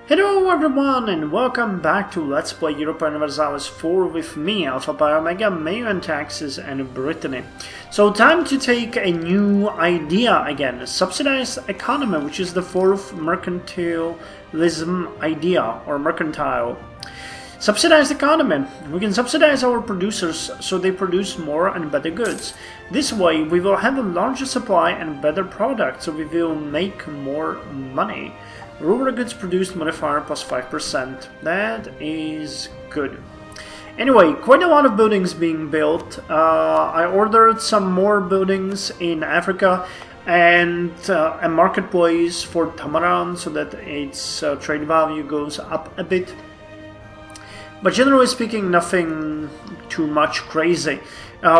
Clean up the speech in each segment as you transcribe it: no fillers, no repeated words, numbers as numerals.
Hello everyone and welcome back to Let's Play Europa Universalis 4 with me, Alfapiomega, Meiou and Taxes, and Brittany. So time to take a new idea again, a subsidized economy, which is the fourth mercantilism idea, or mercantile. Subsidized economy. We can subsidize our producers so they produce more and better goods. This way we will have a larger supply and better product, so we will make more money. Rural goods produced modifier plus 5%. That is good. Anyway, quite a lot of buildings being built. I ordered some more buildings in Africa and a marketplace for Tamaran so that its trade value goes up a bit. But generally speaking, nothing too much crazy.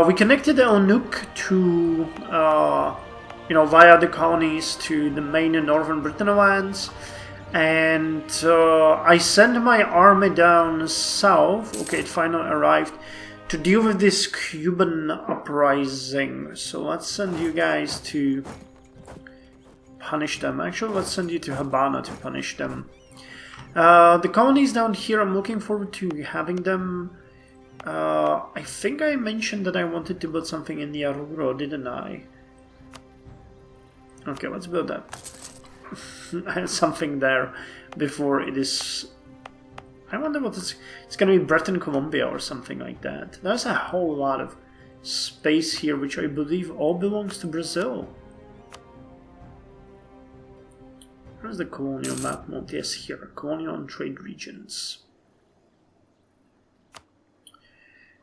We connected El Nuke to, via the colonies to the main northern Brittany lands. And I sent my army down south. Okay, it finally arrived to deal with this Cuban uprising. So let's send you guys to punish them. Actually, let's send you to Habana to punish them. The colonies down here, I'm looking forward to having them. I think I mentioned that I wanted to build something in the Aruro, didn't I? Okay, let's build that. Something there before it is. I wonder what it's gonna be. Breton Columbia or something like that. There's a whole lot of space here, which I believe all belongs to Brazil. Where's the colonial map mode? Yes, here. Colonial and trade regions.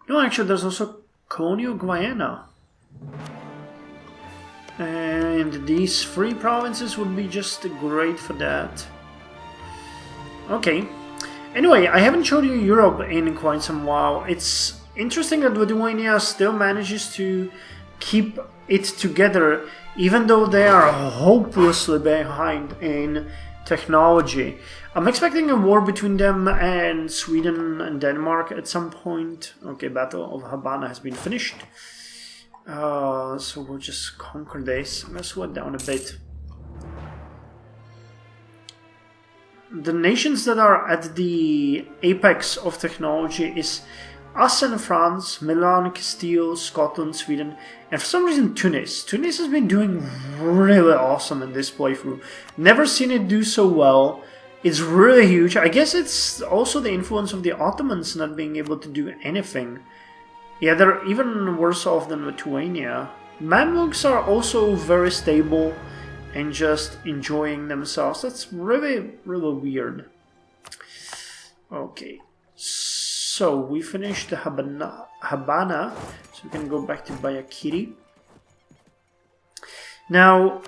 No, actually, there's also colonial Guyana. And these three provinces would be just great for that. Okay. Anyway, I haven't showed you Europe in quite some while. It's interesting that Lithuania still manages to keep it together, even though they are hopelessly behind in technology. I'm expecting a war between them and Sweden and Denmark at some point. Okay, Battle of Habana has been finished. So we'll just conquer this. Let's slow it down a bit. The nations that are at the apex of technology is us and France, Milan, Castile, Scotland, Sweden, and for some reason Tunis. Tunis has been doing really awesome in this playthrough. Never seen it do so well. It's really huge. I guess it's also the influence of the Ottomans not being able to do anything. Yeah, they're even worse off than Lithuania. Mamluks are also very stable and just enjoying themselves. That's really, really weird. Okay, so we finished the Habana, so we can go back to Bayakiri. Now,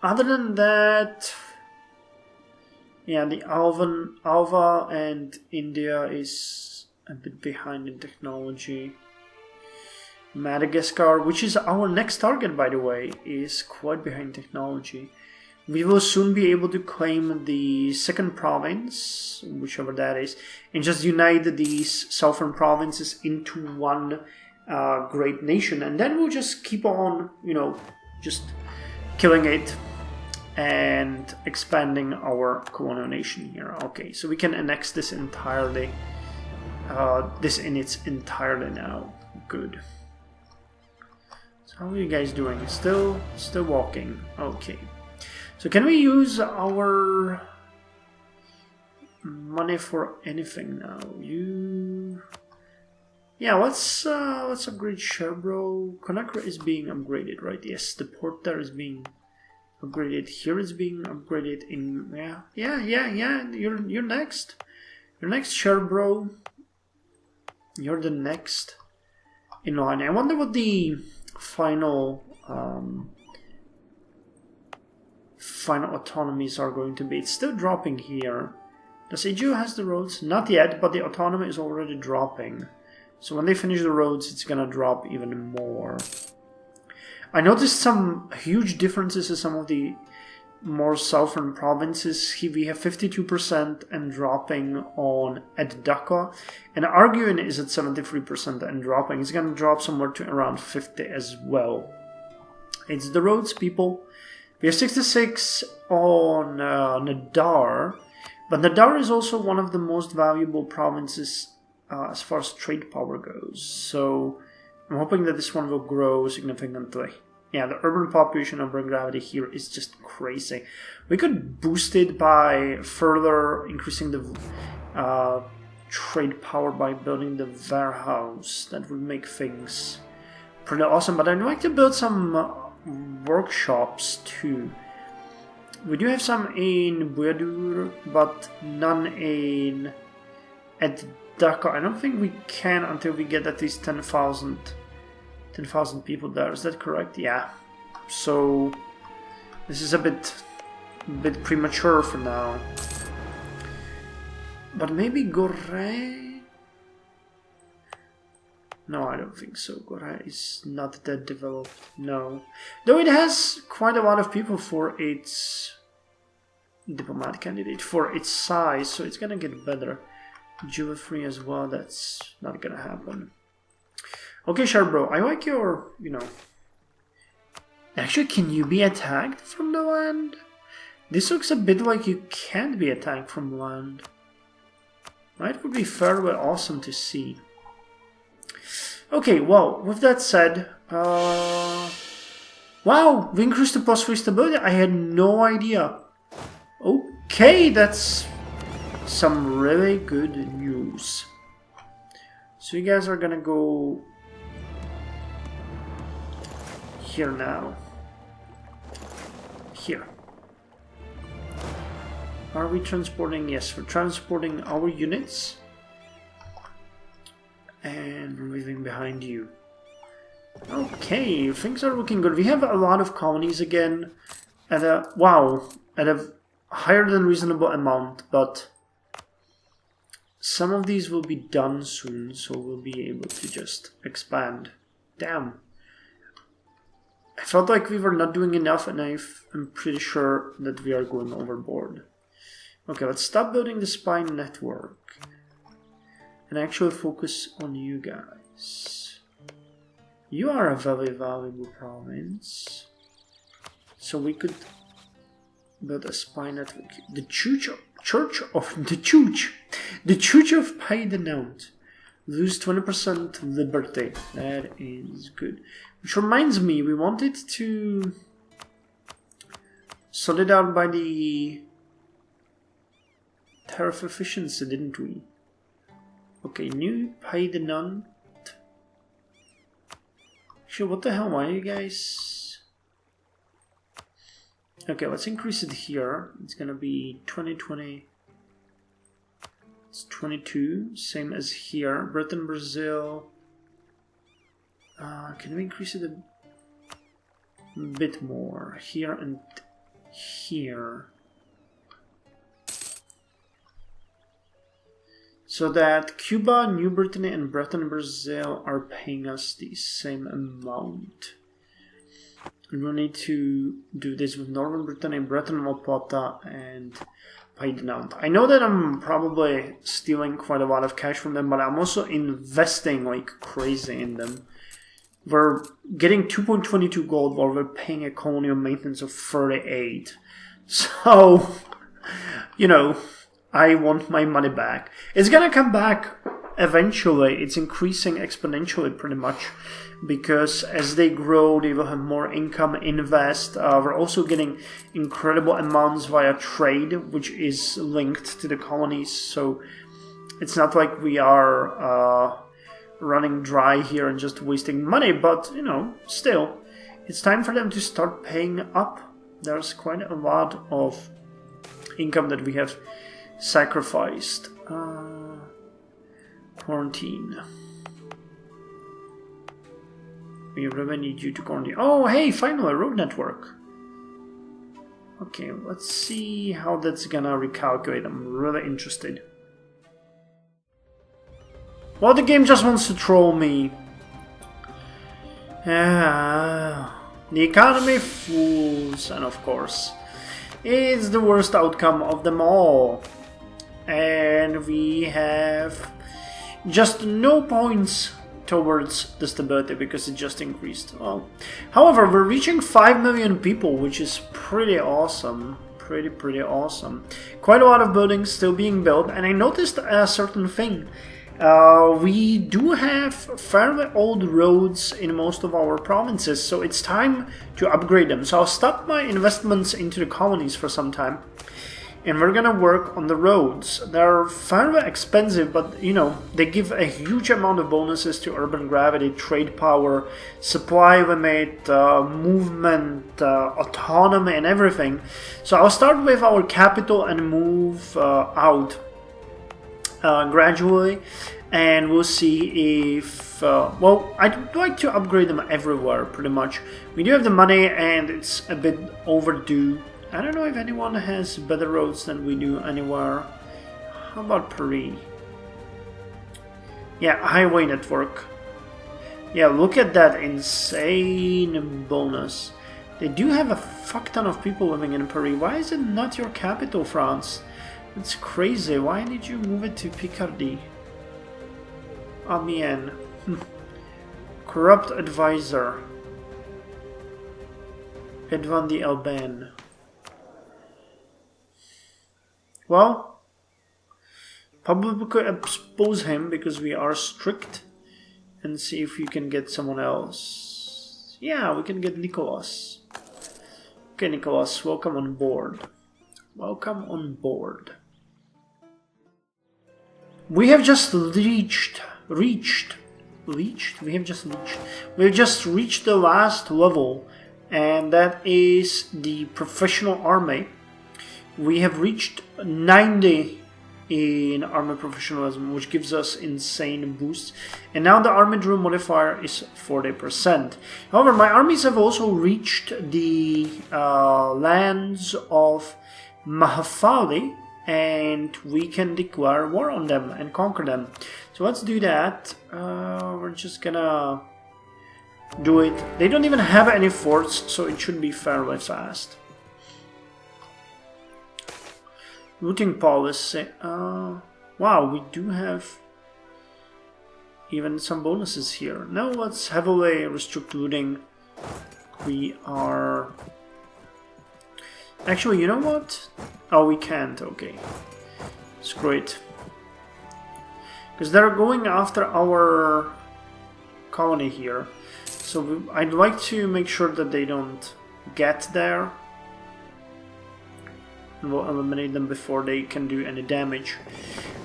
other than that, yeah, the Alva and India is a bit behind in technology. Madagascar, which is our next target, by the way, is quite behind technology. We will soon be able to claim the second province, whichever that is, and just unite these southern provinces into one great nation. And then we'll just keep on, just killing it and expanding our colonial nation here. Okay, so we can annex this entirely. This in its entirety now. Good. So how are you guys doing? Still walking. Okay. So can we use our money for anything now? Yeah, let's upgrade Sherbro. Conakry is being upgraded, right? Yes, the port there is being upgraded. Here it's being upgraded in yeah. You're next. You're next, Sherbro. You're the next in line. I wonder what the final autonomies are going to be. It's still dropping here. Does Egypt has the roads? Not yet, but the autonomy is already dropping. So when they finish the roads, it's gonna drop even more. I noticed some huge differences in some of the more southern provinces. Here we have 52% and dropping on at Dhaka, and Arguin is at 73% and dropping. It's gonna drop somewhere to around 50 as well. It's the roads, people. We have 66 on Nadar. But Nadar is also one of the most valuable provinces as far as trade power goes. So I'm hoping that this one will grow significantly. Yeah, the urban population urban gravity here is just crazy. We could boost it by further increasing the trade power by building the warehouse. That would make things pretty awesome. But I'd like to build some workshops too. We do have some in Buyadur, but none at Dhaka. I don't think we can until we get at least 10,000 people there. Is that correct? Yeah. So this is a bit premature for now. But maybe Gore? No, I don't think so. Gore is not that developed. No. Though it has quite a lot of people for its diplomat candidate, for its size, so it's gonna get better. Jewelry as well, that's not gonna happen. Okay, sure, bro. I like your, Actually, can you be attacked from the land? This looks a bit like you can't be attacked from land. Right? Would be fairly awesome to see. Okay, well, with that said, wow, we increased the +3 stability. I had no idea. Okay, that's some really good news. So you guys are gonna go here now. Here. Are we transporting? Yes, we're transporting our units. And we're leaving behind you. Okay, things are looking good. We have a lot of colonies again at a higher than reasonable amount, but some of these will be done soon, so we'll be able to just expand. Damn. I felt like we were not doing enough, and I'm pretty sure that we are going overboard. Okay, let's stop building the spy network and actually focus on you guys. You are a very valuable province, so we could build a spy network. The Church of Paidenaunt. Lose 20% liberty. That is good. Which reminds me, we wanted to sort it out by the tariff efficiency, didn't we? Okay, new Paidenaunt. Actually, what the hell are you guys? Okay, let's increase it here. It's gonna be 2020. It's 22, same as here. Britain, Brazil. Can we increase it a bit more? Here and here. So that Cuba, New Brittany, and Britain, Brazil are paying us the same amount. And we'll need to do this with Northern Brittany, Breton Lopota, and Paidenaunt. I know that I'm probably stealing quite a lot of cash from them, but I'm also investing like crazy in them. We're getting 2.22 gold while we're paying a colonial maintenance of 38. So, I want my money back. It's gonna come back eventually. It's increasing exponentially pretty much, because as they grow, they will have more income, invest. We're also getting incredible amounts via trade, which is linked to the colonies. So it's not like we are running dry here and just wasting money, but still, it's time for them to start paying up. There's quite a lot of income that we have sacrificed. Quarantine. We really need you to quarantine. Oh, hey, finally, road network. Okay, let's see how that's gonna recalculate. I'm really interested. Well, the game just wants to troll me. The economy fools, and of course, it's the worst outcome of them all. And we have just no points towards the stability because it just increased. Well, however, we're reaching 5 million people, which is pretty awesome. pretty awesome. Quite a lot of buildings still being built, and I noticed a certain thing. We do have fairly old roads in most of our provinces, so it's time to upgrade them. So I'll stop my investments into the colonies for some time, and we're gonna work on the roads. They're fairly expensive, but you know, they give a huge amount of bonuses to urban gravity, trade power, supply limit, movement, autonomy, and everything. So I'll start with our capital and move out gradually, and we'll see if well, I'd like to upgrade them everywhere pretty much. We do have the money, and it's a bit overdue. I don't know if anyone has better roads than we do anywhere. How about Paris? Yeah, highway network. Yeah, look at that insane bonus. They do have a fuck ton of people living in Paris. Why is it not your capital, France? It's crazy. Why did you move it to Picardy? Amiens. Corrupt advisor. Edvan the Alban. Well, probably we could expose him because we are strict, and see if we can get someone else. Yeah, we can get Nicholas. Okay, Nicholas, welcome on board. Welcome on board. We have just reached. We've just reached the last level, and that is the professional army. We have reached 90 in army professionalism, which gives us insane boosts. And now the army drill modifier is 40%. However, my armies have also reached the lands of Mahafali, and we can declare war on them and conquer them. So let's do that. We're just gonna do it. They don't even have any forts, so it should be fairly fast. Looting policy. Wow, we do have even some bonuses here. Now let's heavily restrict looting. We are... Actually, you know what? Oh, we can't. Okay. Screw it. Because they're going after our colony here. So I'd like to make sure that they don't get there. And we'll eliminate them before they can do any damage.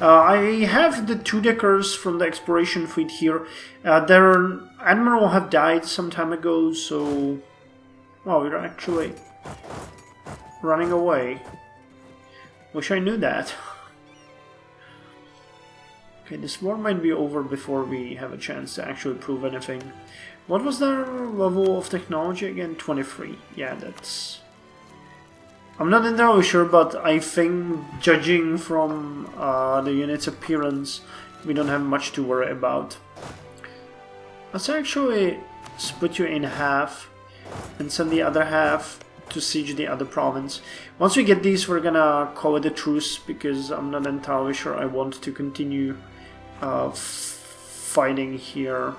I have the 2-deckers from the exploration fleet here. Their admiral have died some time ago, so... Well, we're actually running away. Wish I knew that. Okay, this war might be over before we have a chance to actually prove anything. What was their level of technology again? 23. Yeah, that's... I'm not entirely sure, but I think, judging from the unit's appearance, we don't have much to worry about. Let's actually split you in half and send the other half to siege the other province. Once we get these, we're gonna call it a truce, because I'm not entirely sure I want to continue fighting here.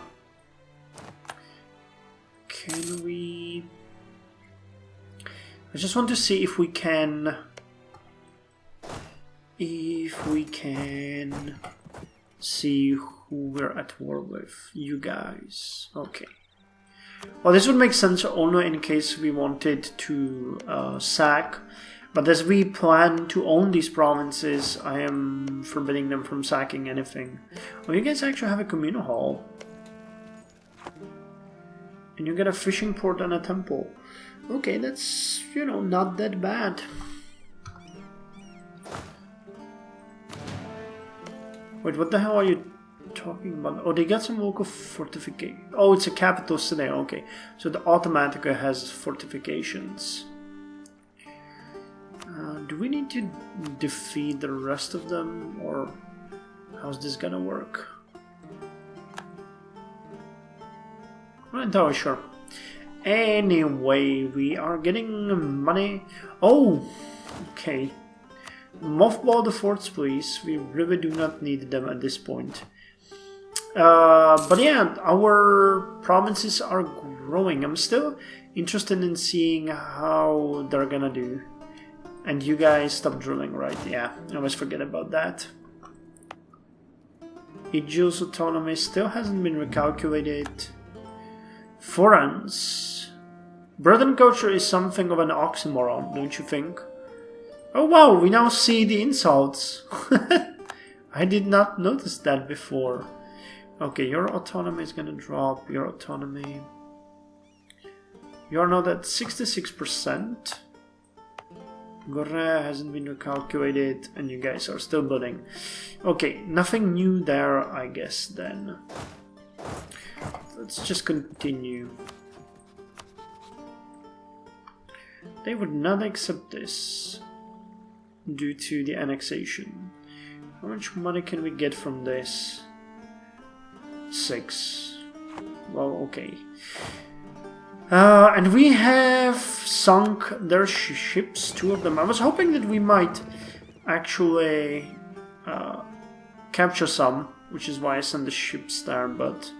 Can we... I just want to see if we can see who we're at war with. You guys. Okay. Well, this would make sense only in case we wanted to sack. But as we plan to own these provinces, I am forbidding them from sacking anything. Oh, you guys actually have a communal hall. And you get a fishing port and a temple. Okay, that's, you know, not that bad. Wait, what the hell are you talking about? Oh, they got some local fortification. Oh, it's a capital city. Okay, so the Automatica has fortifications. Do we need to defeat the rest of them, or how's this gonna work? I'm not entirely sure. Anyway, we are getting money. Oh, okay. Mothball the forts, please. We really do not need them at this point. But yeah, our provinces are growing. I'm still interested in seeing how they're gonna do. And you guys stop drilling, right? Yeah, I always forget about that. Aegis autonomy still hasn't been recalculated. Forans. Bread and culture is something of an oxymoron, don't you think? Oh wow, we now see the insults. I did not notice that before. Okay, your autonomy is gonna drop. Your autonomy. You're not at 66%. Gorre hasn't been recalculated, and you guys are still building. Okay, nothing new there, I guess, then. Let's just continue. They would not accept this due to the annexation. How much money can we get from this? 6. Well, okay. And we have sunk their ships, 2 of them. I was hoping that we might actually capture some, which is why I sent the ships there, but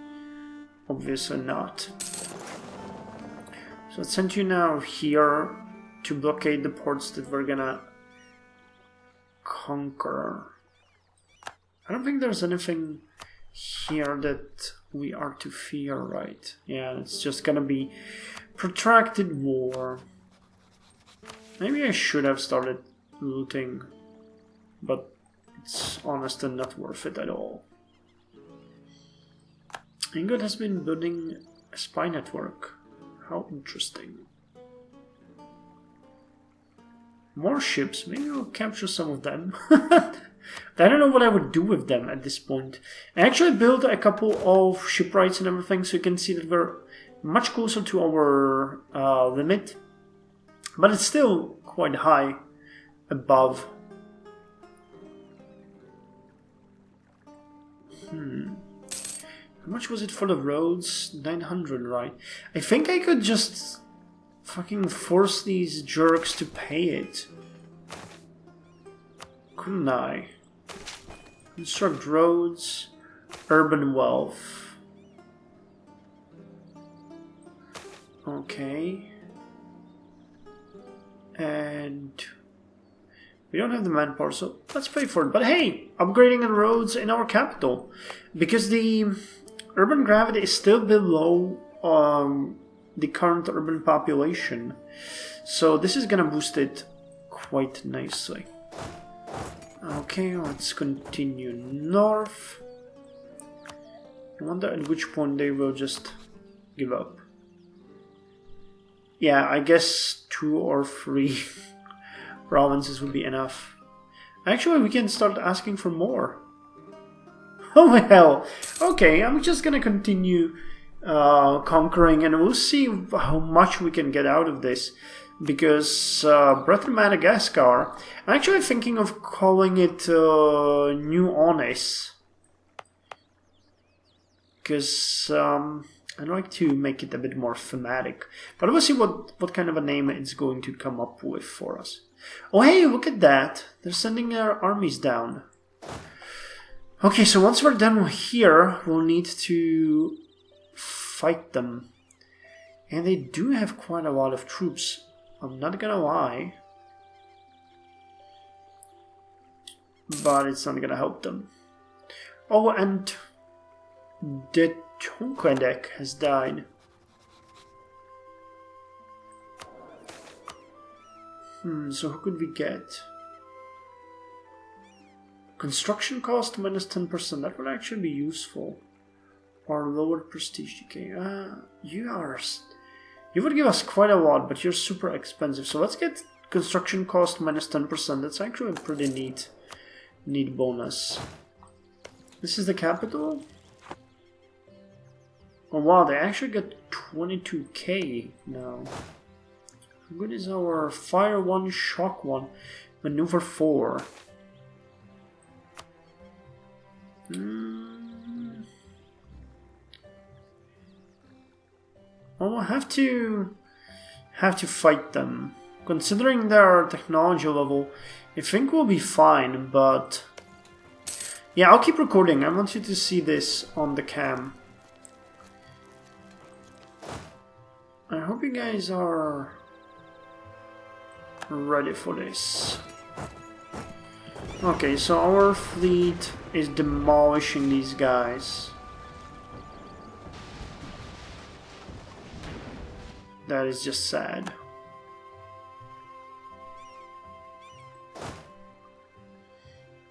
obviously not. So I sent you now here to blockade the ports that we're gonna conquer. I don't think there's anything here that we are to fear, right? Yeah, it's just gonna be protracted war. Maybe I should have started looting, but it's honestly not worth it at all. England has been building a spy network. How interesting. More ships, maybe I'll capture some of them. I don't know what I would do with them at this point. I actually built a couple of shipwrights and everything, so you can see that we're much closer to our limit. But it's still quite high above. How much was it for the roads? 900, right? I think I could just fucking force these jerks to pay it. Couldn't I? Construct roads, urban wealth. Okay. And we don't have the manpower, so let's pay for it. But hey, upgrading the roads in our capital. Because the urban gravity is still below the current urban population. So this is gonna boost it quite nicely. Okay, let's continue north. I wonder at which point they will just give up. Yeah, I guess 2 or 3 provinces would be enough. Actually, we can start asking for more. Oh well, okay, I'm just gonna continue conquering, and we'll see how much we can get out of this. Because Brittany, Madagascar, I'm actually thinking of calling it New Onis. Because I'd like to make it a bit more thematic. But we'll see what kind of a name it's going to come up with for us. Oh hey, look at that! They're sending their armies down. Okay, so once we're done here, we'll need to fight them. And they do have quite a lot of troops. I'm not gonna lie. But it's not gonna help them. Oh, and the Tonquedec has died. So who could we get? Construction cost minus 10%. That would actually be useful. Or lowered prestige decay. You would give us quite a lot, but you're super expensive. So let's get construction cost minus 10%. That's actually a pretty neat bonus. This is the capital? Oh wow, they actually get 22k now. How good is our Fire 1, Shock 1, Maneuver 4? Well, we'll have to fight them. Considering their technology level, I think we'll be fine, but yeah, I'll keep recording. I want you to see this on the cam. I hope you guys are ready for this. Okay, so our fleet is demolishing these guys. That is just sad.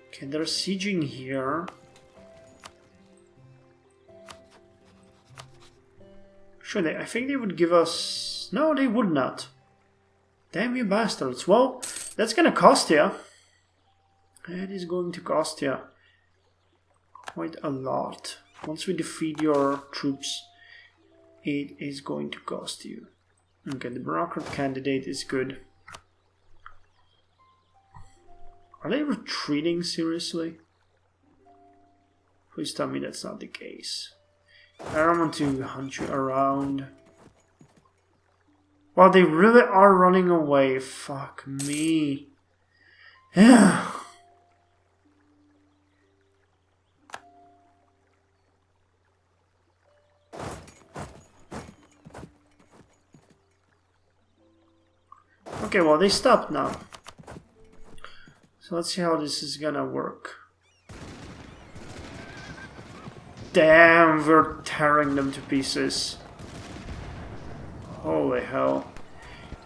Okay, they're sieging here. Sure, I think they would give us... No, they would not. Damn you bastards. Well, that's gonna cost you. That is going to cost you quite a lot. Once we defeat your troops, it is going to cost you. Okay, the bureaucrat candidate is good. Are they retreating, seriously? Please tell me that's not the case. I don't want to hunt you around. Wow, they really are running away. Fuck me. Yeah. Okay, well, they stopped now. So let's see how this is gonna work. Damn, we're tearing them to pieces. Holy hell.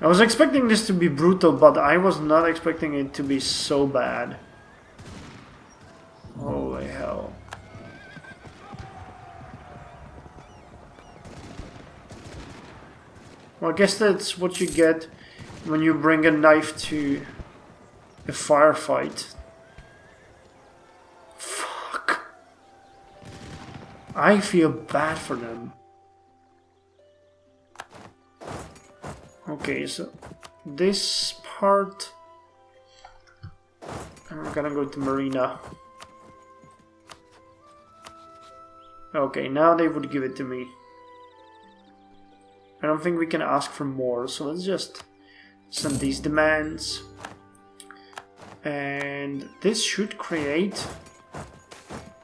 I was expecting this to be brutal, but I was not expecting it to be so bad. Holy hell. Well, I guess that's what you get when you bring a knife to a firefight. Fuck. I feel bad for them. Okay, so this part... I'm gonna go to Marina. Okay, now they would give it to me. I don't think we can ask for more, so let's just send these demands. And this should create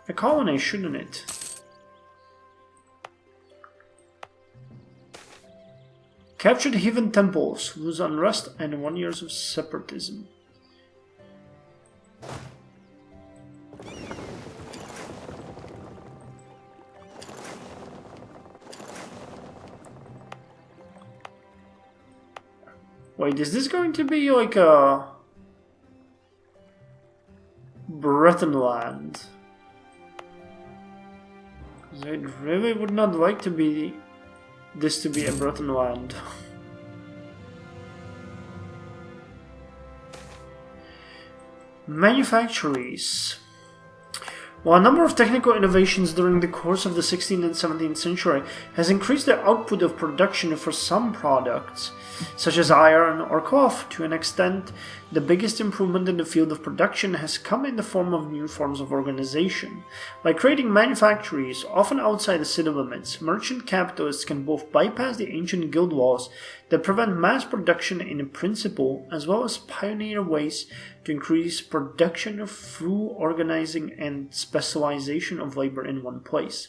a colony, shouldn't it? Captured heathen temples, lose unrest and 1 year of separatism. Wait, is this going to be like a Breton land? I really would not like to be this to be a Breton land. Manufactories. While a number of technical innovations during the course of the 16th and 17th century has increased the output of production for some products, such as iron or cloth, to an extent, the biggest improvement in the field of production has come in the form of new forms of organization. By creating manufactories, often outside the city limits, merchant capitalists can both bypass the ancient guild laws that prevent mass production in principle, as well as pioneer ways to increase production through organizing and specialization of labor in one place.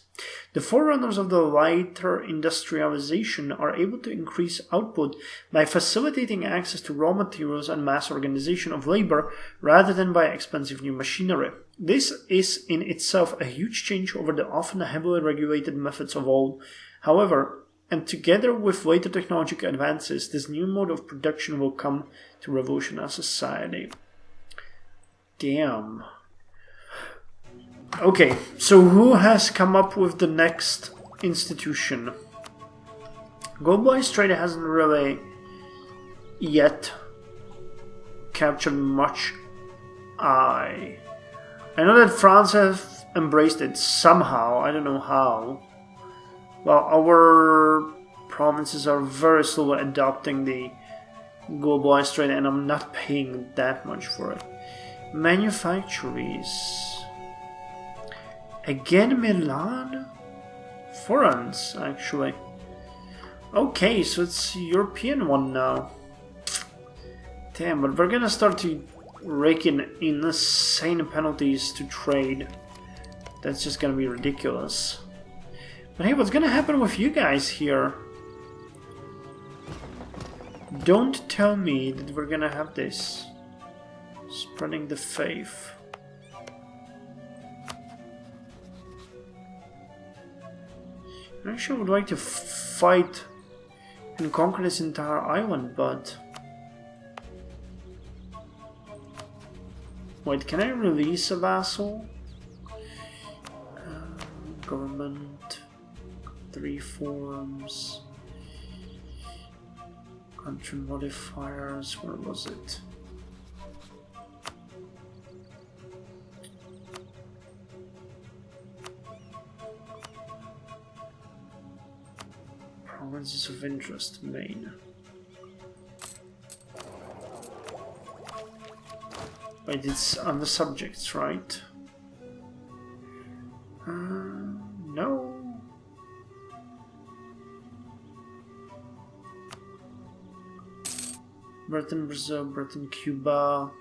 The forerunners of the lighter industrialization are able to increase output by facilitating access to raw materials and mass organization of labor rather than by expensive new machinery. This is in itself a huge change over the often heavily regulated methods of old. However, and together with later technological advances, this new mode of production will come to revolutionize society. Damn. Okay, so who has come up with the next institution? Globalized trade hasn't really yet captured much eye. I know that France has embraced it somehow, I don't know how. Well, our provinces are very slowly adopting the globalized trade, and I'm not paying that much for it. Manufactories. Again, Milan? Florence, actually. Okay, so it's a European one now. Damn, but we're gonna start to rake in insane penalties to trade. That's just gonna be ridiculous. But hey, what's gonna happen with you guys here? Don't tell me that we're gonna have this. Spreading the faith. I actually would like to fight and conquer this entire island, but... Wait, can I release a vassal? Government... 3 forms... Country modifiers, where was it? Provinces of interest, main. Wait, it's on the subjects, right? No. Britain, Brazil, Britain, Cuba.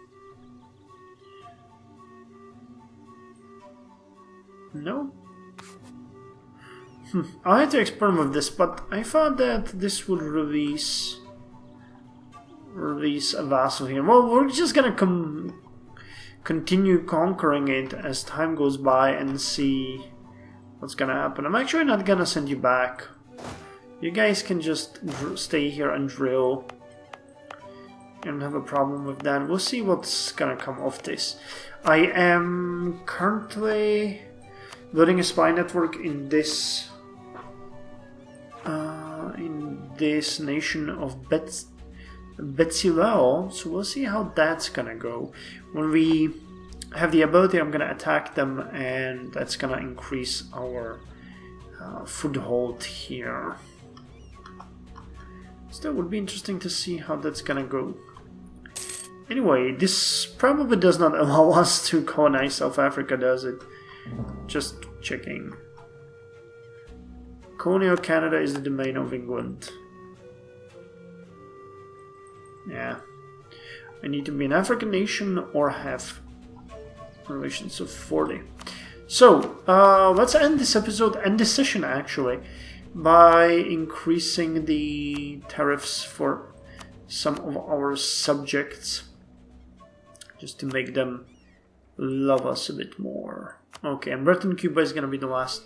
No. I had to experiment with this, but I thought that this would release a vassal here. Well, we're just gonna continue conquering it as time goes by and see what's gonna happen. I'm actually not gonna send you back. You guys can just stay here and drill. I don't have a problem with that. We'll see what's gonna come of this. I am currently building a spy network in this nation of Betsileo, so we'll see how that's gonna go. When we have the ability, I'm gonna attack them, and that's gonna increase our foothold here. Still, would be interesting to see how that's gonna go. Anyway, this probably does not allow us to colonize South Africa, does it? Just checking. Colonial Canada is the domain of England. Yeah. I need to be an African nation or have relations of 40. So, let's end this episode, end this session actually, by increasing the tariffs for some of our subjects, just to make them love us a bit more. Okay, and Britain, Cuba is gonna be the last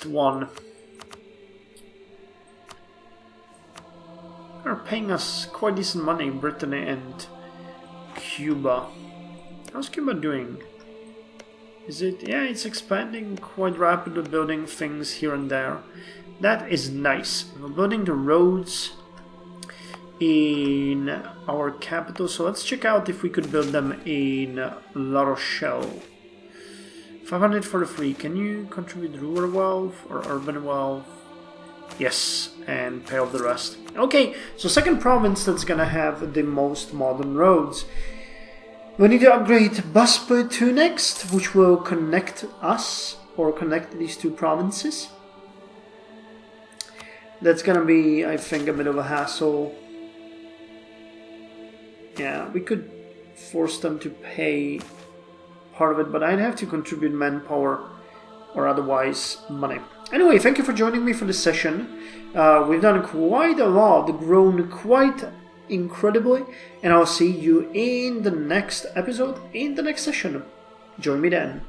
one. They're paying us quite decent money, Brittany and Cuba. How's Cuba doing? Is it? Yeah, it's expanding quite rapidly, building things here and there. That is nice. We're building the roads in our capital, so let's check out if we could build them in La Rochelle. 543. Can you contribute rural wealth or urban wealth? Yes, and pay off the rest. Okay, so second province that's gonna have the most modern roads. We need to upgrade Busper 2 next, which will connect us, or connect these two provinces. That's gonna be, I think, a bit of a hassle. Yeah, we could force them to pay part of it, but I'd have to contribute manpower or otherwise money. Anyway, thank you for joining me for this session. We've done quite a lot, grown quite incredibly, and I'll see you in the next episode, in the next session. Join me then.